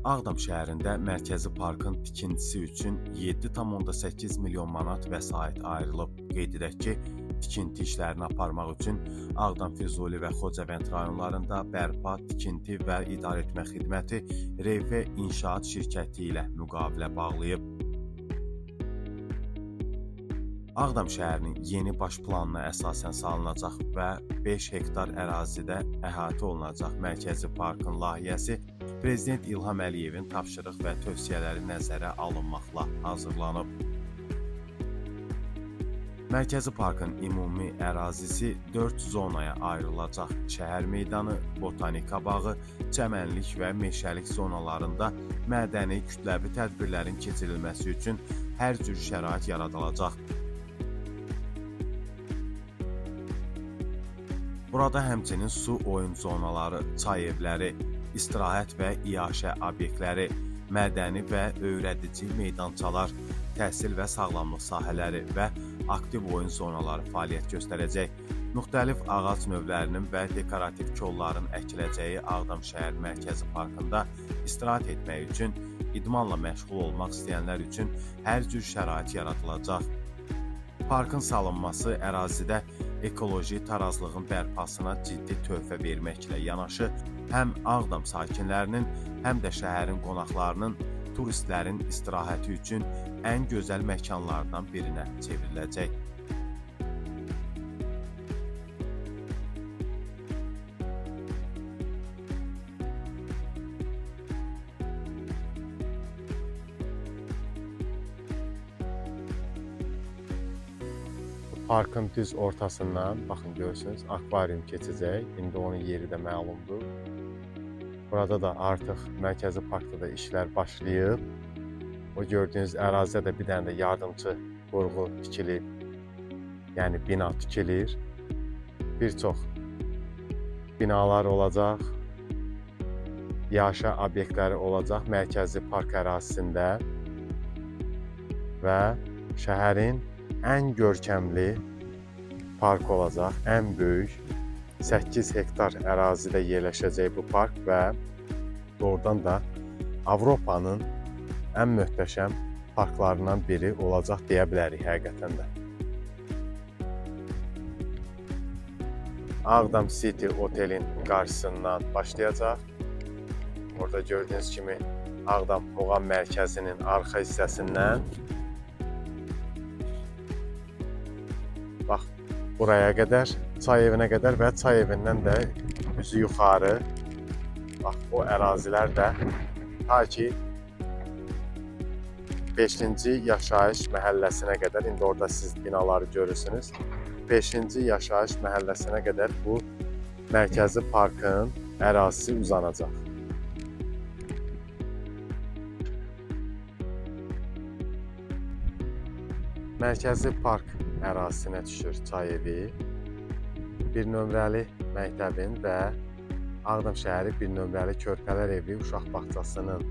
Ağdam şəhərində mərkəzi parkın tikintisi üçün 7,8 milyon manat vəsait ayrılıb. Qeyd edək ki, tikinti işlərini aparmaq üçün Ağdam, Füzuli və Xocavənd rayonlarında bərpa, tikinti və idarəetmə xidməti Reyve İnşaat şirkəti ilə müqavilə bağlayıb. Ağdam şəhərinin yeni baş planına əsasən salınacaq və 5 hektar ərazidə əhatə olunacaq mərkəzi parkın layihəsi Prezident İlham Əliyevin tapşırıq və tövsiyələri nəzərə alınmaqla hazırlanıb. Mərkəzi parkın ümumi ərazisi 4 zonaya ayrılacaq. Şəhər meydanı, botanika bağı, çəmənlik və meşəlik zonalarında mədəni, kütləvi tədbirlərin keçirilməsi üçün hər cür şərait yaradılacaq. Burada həmçinin su oyun zonaları, çay evləri, istirahət və iaşə obyektləri, mədəni və öyrədici meydançalar, təhsil və sağlamlıq sahələri və aktiv oyun zonaları fəaliyyət göstərəcək. Müxtəlif ağac növlərinin və dekorativ kolların əkiləcəyi Ağdam şəhər mərkəzi parkında istirahət etmək üçün, idmanla məşğul olmaq istəyənlər üçün hər cür şərait yaradılacaq. Parkın salınması ərazidə ekoloji tarazlığın bərpasına ciddi töhfə verməklə yanaşı, həm Ağdam sakinlərinin, həm də şəhərin qonaqlarının, turistlərin istirahəti üçün ən gözəl məkanlardan birinə çevriləcək. Parkın düz ortasından, baxın görürsünüz, akvarium keçəcək. İndi onun yeri də məlumdur. Burada da artıq mərkəzi parkda da işlər başlayıb. O gördüyünüz ərazidə də bir dənə də yardımçı qurğu tikilir. Yəni bina tikilir. Bir çox binalar olacaq. Yaşa obyektləri olacaq mərkəzi park ərazisində. Və şəhərin ən görkəmli park olacaq, ən böyük 8 hektar ərazidə yerləşəcək bu park və doğrudan da Avropanın ən möhtəşəm parklarından biri olacaq deyə bilərik həqiqətən də. Ağdam City otelin qarşısından başlayacaq. Orada gördüyünüz kimi Ağdam Muğam mərkəzinin arxa hissəsindən bax, buraya qədər, çay evinə qədər və çay evindən də üzü yuxarı, bax, o ərazilər də ta ki 5-ci yaşayış məhəlləsinə qədər, indi orada siz binaları görürsünüz, 5-ci yaşayış məhəlləsinə qədər bu mərkəzi parkın ərazisi uzanacaq. Mərkəzi park ərazisinə düşür çay evi, 1 nömrəli məktəbin və Ağdam şəhəri 1 nömrəli körpələr evi uşaq bağçasının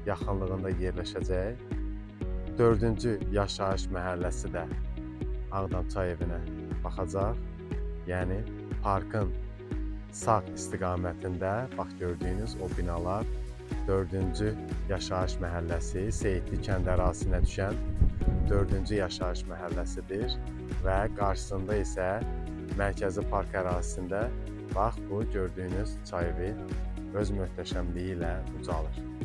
yaxınlığında yerləşəcək. 4-cü yaşayış məhəlləsi də Ağdam çay evinə baxacaq. Yəni parkın sağ istiqamətində bax gördüyünüz o binalar 4-cü yaşayış məhəlləsi, Seyidli kənd ərazisinə düşən 4-cü yaşayış məhəlləsidir və qarşısında isə mərkəzi park ərazisində bax bu gördüyünüz çay evi öz möhtəşəmliyi ilə ucalır.